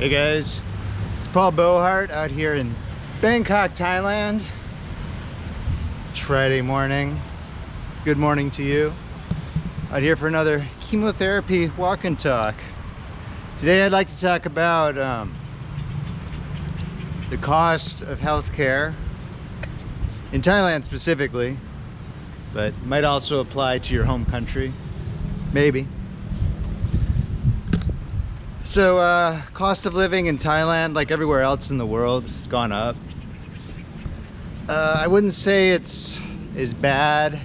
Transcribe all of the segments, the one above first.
Hey guys, it's Paul Beauheart out here in Bangkok, Thailand. It's Friday morning. Good morning to you. Out here for another chemotherapy walk and talk. Today I'd like to talk about the cost of healthcare in Thailand specifically, but might also apply to your home country, maybe. So cost of living in Thailand, like everywhere else in the world, has gone up. I wouldn't say it's as bad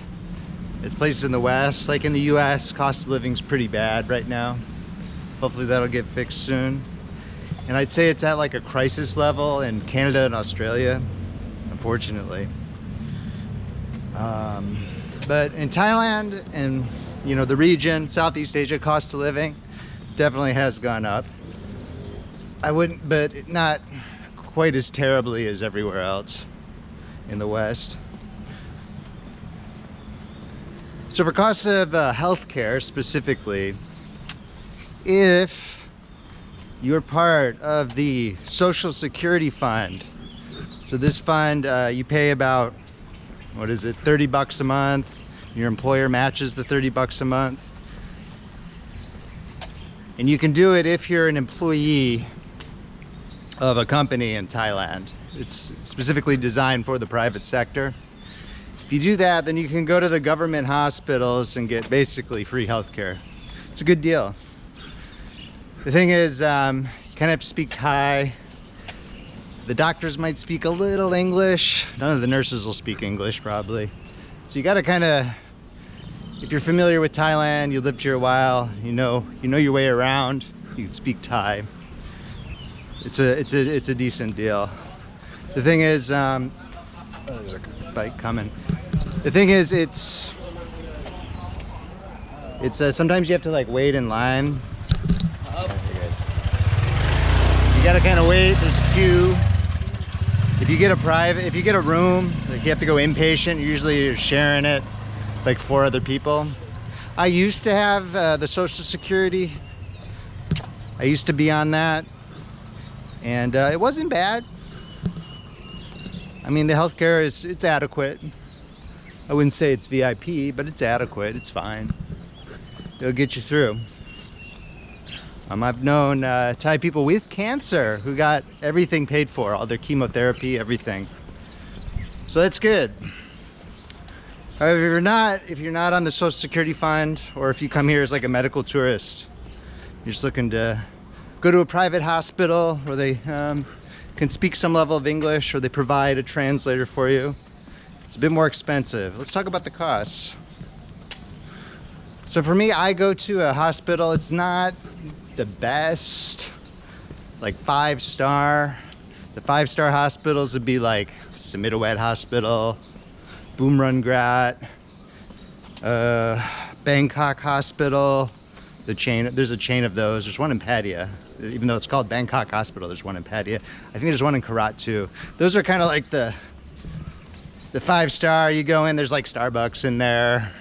as places in the West. Like in the US, cost of living is pretty bad right now. Hopefully that'll get fixed soon. And I'd say it's at like a crisis level in Canada and Australia, unfortunately. But in Thailand and the region, Southeast Asia, cost of living definitely has gone up. But not quite as terribly as everywhere else in the West. So for costs of healthcare specifically, if you're part of the Social Security Fund, so this fund you pay about, what is it, 30 bucks a month. Your employer matches the 30 bucks a month. And you can do it if you're an employee of a company in Thailand. It's specifically designed for the private sector. If you do that, then you can go to the government hospitals and get basically free healthcare. It's a good deal. The thing is, you kind of have to speak Thai. The doctors might speak a little English. None of the nurses will speak English probably. So you got to kind of, if you're familiar with Thailand, you lived here a while, you know your way around, you can speak Thai. It's a decent deal. The thing is, oh, there's a bike coming. The thing is, it's sometimes you have to like wait in line. You gotta kind of wait. There's a queue. If you get a room, like you have to go inpatient. Usually you're sharing it like 4 other people. I used to have the Social Security. I used to be on that, and it wasn't bad. I mean, the healthcare it's adequate. I wouldn't say it's VIP, but it's adequate. It's fine. It'll get you through. I've known Thai people with cancer who got everything paid for, all their chemotherapy, everything. So that's good. However, if you're not on the Social Security Fund, or if you come here as like a medical tourist, you're just looking to go to a private hospital where they can speak some level of English, or they provide a translator for you, it's a bit more expensive. Let's talk about the costs. So for me, I go to a hospital. It's not the best, like 5-star. The 5-star hospitals would be like Samitawet Hospital, Bumrangrat, Bangkok Hospital, there's a chain of those. There's one in Pattaya. Even though it's called Bangkok Hospital, there's one in Pattaya. I think there's one in Karat too. Those are kind of like the 5-star. You go in, there's like Starbucks in there,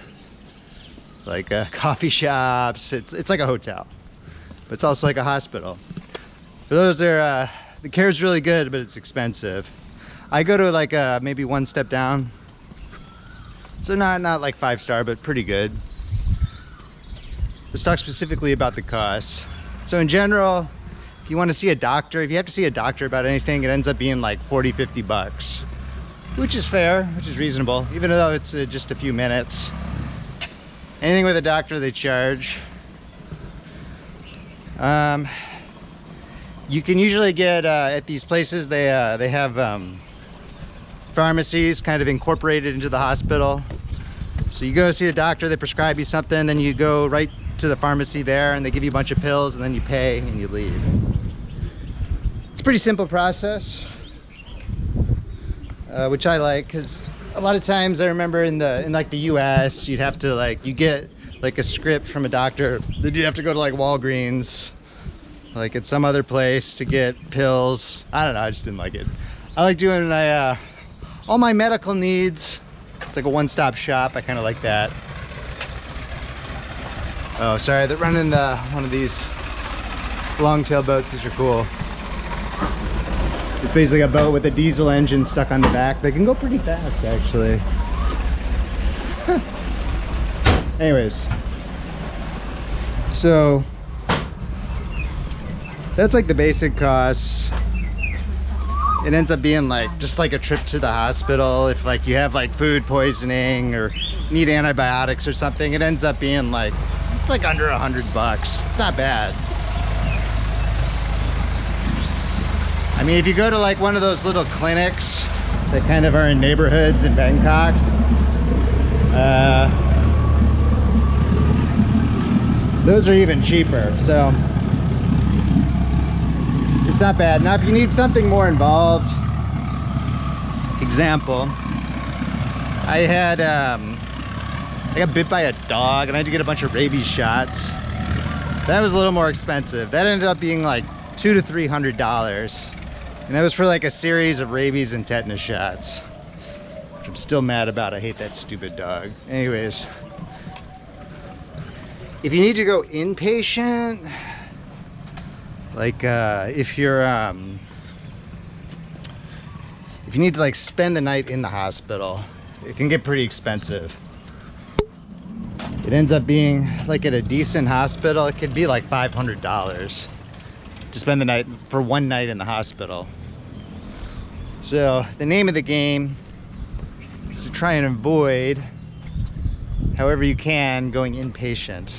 like coffee shops. It's like a hotel, but it's also like a hospital. For those there, the care is really good, but it's expensive. I go to like maybe 1 step down. So not like 5-star, but pretty good. Let's talk specifically about the costs. So in general, if you want to see a doctor, if you have to see a doctor about anything, it ends up being like 40-50 bucks, which is fair, which is reasonable, even though it's just a few minutes. Anything with a doctor, they charge. You can usually get at these places, they have pharmacies kind of incorporated into the hospital. So you go see the doctor, they prescribe you something, then you go right to the pharmacy there and they give you a bunch of pills, and then you pay and you leave. It's a pretty simple process, which I like, because a lot of times I remember in like the US, you'd have to you get like a script from a doctor, then you'd have to go to like Walgreens, like at some other place to get pills. I don't know, I just didn't like it. I like doing all my medical needs. It's like a one-stop shop. I kind of like that. Oh, sorry, they're running one of these long-tail boats. These are cool. basically a boat with a diesel engine stuck on the back. They can go pretty fast, actually. Anyways, so that's like the basic costs. It ends up being like just like a trip to the hospital if like you have like food poisoning or need antibiotics or something. It ends up being like, it's like under $100. It's not bad. I mean, if you go to like one of those little clinics that kind of are in neighborhoods in Bangkok, those are even cheaper, so it's not bad. Now if you need something more involved, example, I got bit by a dog and I had to get a bunch of rabies shots. That was a little more expensive. That ended up being like $200 to $300, and that was for like a series of rabies and tetanus shots, which I'm still mad about. I hate that stupid dog. Anyways, if you need to go inpatient, like if you need to like spend the night in the hospital, it can get pretty expensive. It ends up being like at a decent hospital, it could be like $500 to spend the night for one night in the hospital. So the name of the game is to try and avoid, however you can, going inpatient.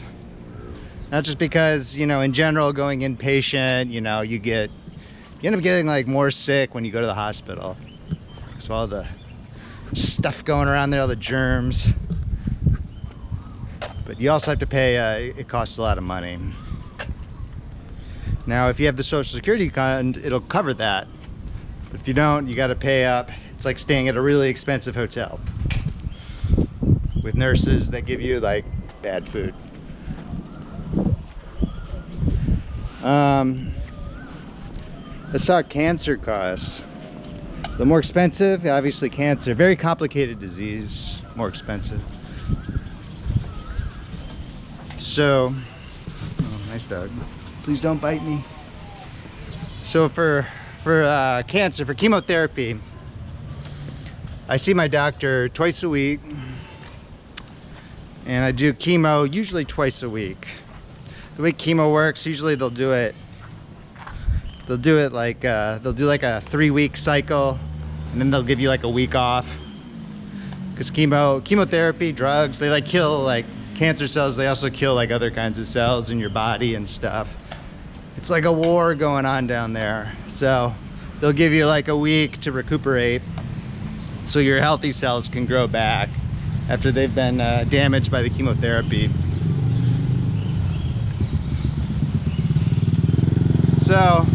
Not just because, you know, in general, going inpatient, you know, you end up getting like more sick when you go to the hospital. So all the stuff going around there, all the germs. But you also have to pay, it costs a lot of money. Now, if you have the Social Security fund, it'll cover that. But if you don't, you got to pay up. It's like staying at a really expensive hotel with nurses that give you like bad food. Let's talk cancer costs. The more expensive, obviously cancer, very complicated disease, more expensive. So, oh, nice dog. Please don't bite me. So for cancer, for chemotherapy, I see my doctor twice a week, and I do chemo usually twice a week. The way chemo works, usually they'll do it like they'll do like a 3-week cycle, and then they'll give you like a week off, because chemotherapy drugs, they like kill like cancer cells. They also kill like other kinds of cells in your body and stuff. It's like a war going on down there. So they'll give you like a week to recuperate so your healthy cells can grow back after they've been damaged by the chemotherapy. So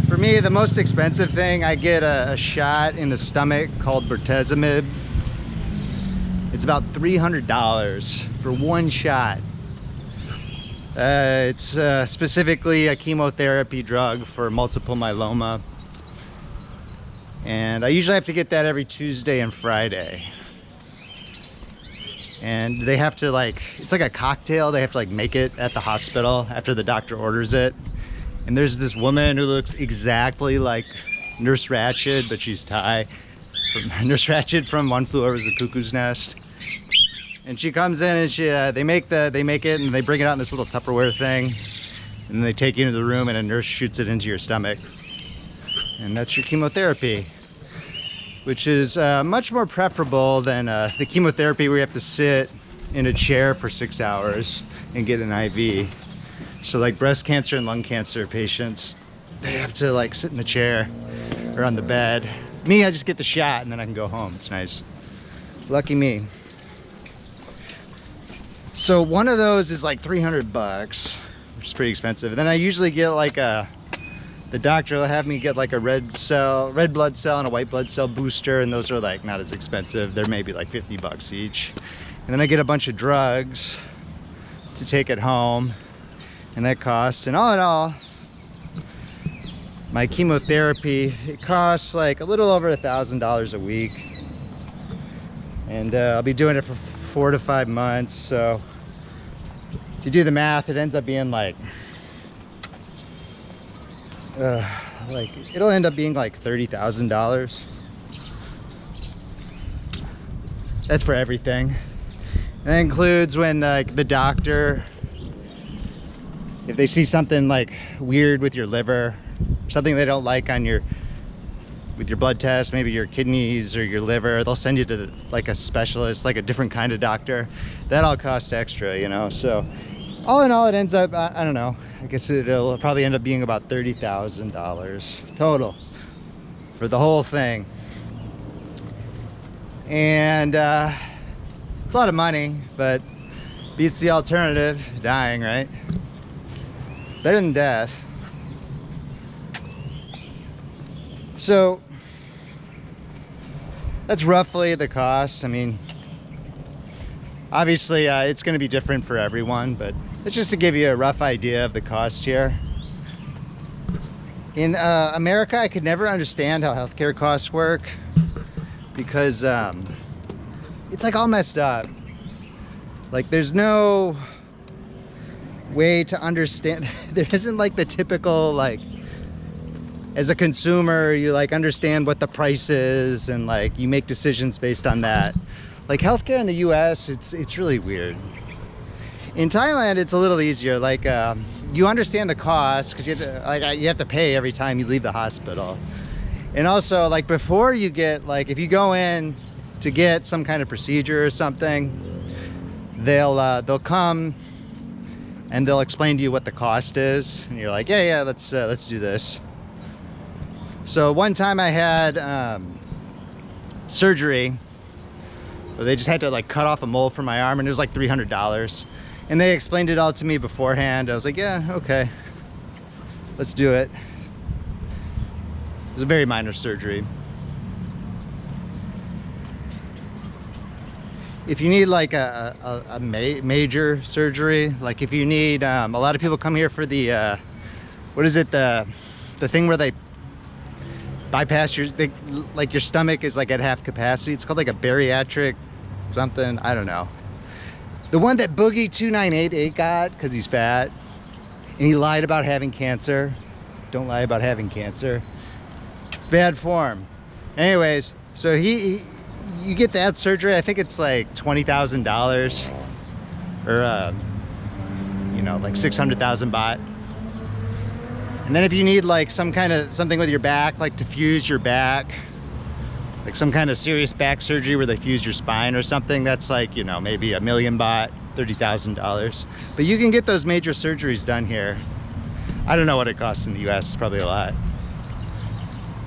for me, the most expensive thing, I get a shot in the stomach called bortezomib. It's about $300 for one shot. It's specifically a chemotherapy drug for multiple myeloma. And I usually have to get that every Tuesday and Friday. And they have to like, it's like a cocktail. They have to like make it at the hospital after the doctor orders it. And there's this woman who looks exactly like Nurse Ratched, but she's Thai. Nurse Ratched from One Flew Over the Cuckoo's Nest. And she comes in and they make it and they bring it out in this little Tupperware thing. And they take you into the room and a nurse shoots it into your stomach. And that's your chemotherapy, which is much more preferable than the chemotherapy where you have to sit in a chair for 6 hours and get an IV. So like breast cancer and lung cancer patients, they have to like sit in the chair or on the bed. Me, I just get the shot and then I can go home. It's nice. Lucky me. So one of those is like $300, which is pretty expensive. And then I usually get like the doctor will have me get like a red blood cell and a white blood cell booster, and those are like not as expensive. They're maybe like $50 each. And then I get a bunch of drugs to take at home, and that costs, and all in all, my chemotherapy, it costs like a little over $1,000 a week. And I'll be doing it for 4 to 5 months. So if you do the math, it ends up being like like it'll end up being like $30,000. That's for everything. And that includes when like the doctor, if they see something like weird with your liver, something they don't like on your, with your blood test, maybe your kidneys or your liver, they'll send you to like a specialist, like a different kind of doctor. That all costs extra, you know. So all in all, it ends up, I don't know, I guess it'll probably end up being about $30,000 total for the whole thing. And it's a lot of money, but beats the alternative, dying, right? Better than death. So that's roughly the cost. I mean, obviously it's going to be different for everyone, but it's just to give you a rough idea of the cost here. In America, I could never understand how healthcare costs work because it's like all messed up. Like there's no way to understand. There isn't like the typical, like, as a consumer, you like understand what the price is and like you make decisions based on that. Like healthcare in the US, it's really weird. In Thailand, it's a little easier. Like you understand the cost because you have to pay every time you leave the hospital. And also, like, before you get, like, if you go in to get some kind of procedure or something, they'll come and they'll explain to you what the cost is, and you're like, yeah, let's do this. So one time I had surgery where they just had to like cut off a mole from my arm, and it was like $300. And they explained it all to me beforehand. I was like, yeah, okay, let's do it. It was a very minor surgery. If you need like a major surgery, like if you need, a lot of people come here for the, what is it, the thing where they bypass like your stomach is like at half capacity. It's called like a bariatric something, I don't know. The one that Boogie 2988 got because he's fat and he lied about having cancer. Don't lie about having cancer. It's bad form. Anyways, so you get that surgery, I think it's like $20,000 or you know, like 600,000 baht. And then if you need like some kind of something with your back, like to fuse your back, like some kind of serious back surgery where they fuse your spine or something, that's like, you know, maybe 1,000,000 baht, $30,000. But you can get those major surgeries done here. I don't know what it costs in the US, it's probably a lot.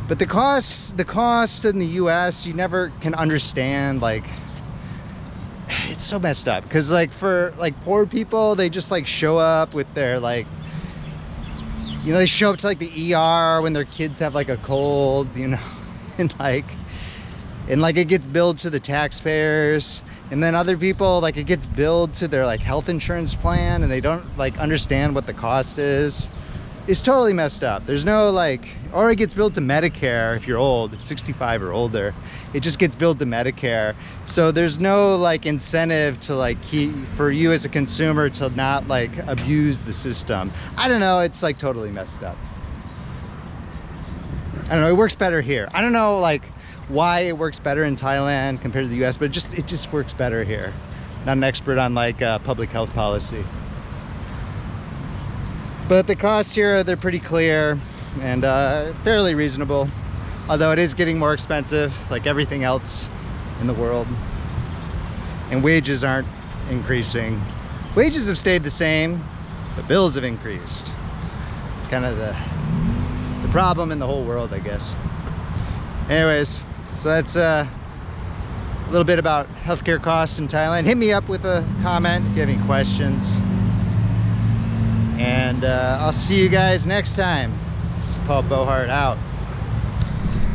But the cost in the US, you never can understand. Like, it's so messed up because like for like poor people, they just like show up with their like, you know, they show up to like the ER when their kids have like a cold, you know, and like it gets billed to the taxpayers. And then other people, like, it gets billed to their like health insurance plan, and they don't like understand what the cost is. It's totally messed up. There's no like, or it gets billed to Medicare if you're old, 65 or older. It just gets billed to Medicare. So there's no like incentive to like for you as a consumer to not like abuse the system. I don't know, it's like totally messed up. I don't know, it works better here. I don't know like why it works better in Thailand compared to the US, but it just works better here. Not an expert on like public health policy. But the costs here, they're pretty clear and fairly reasonable. Although it is getting more expensive, like everything else in the world. And wages aren't increasing. Wages have stayed the same, but bills have increased. It's kind of the problem in the whole world, I guess. Anyways, so that's a little bit about healthcare costs in Thailand. Hit me up with a comment if you have any questions. And I'll see you guys next time. This is Paul Beauheart out.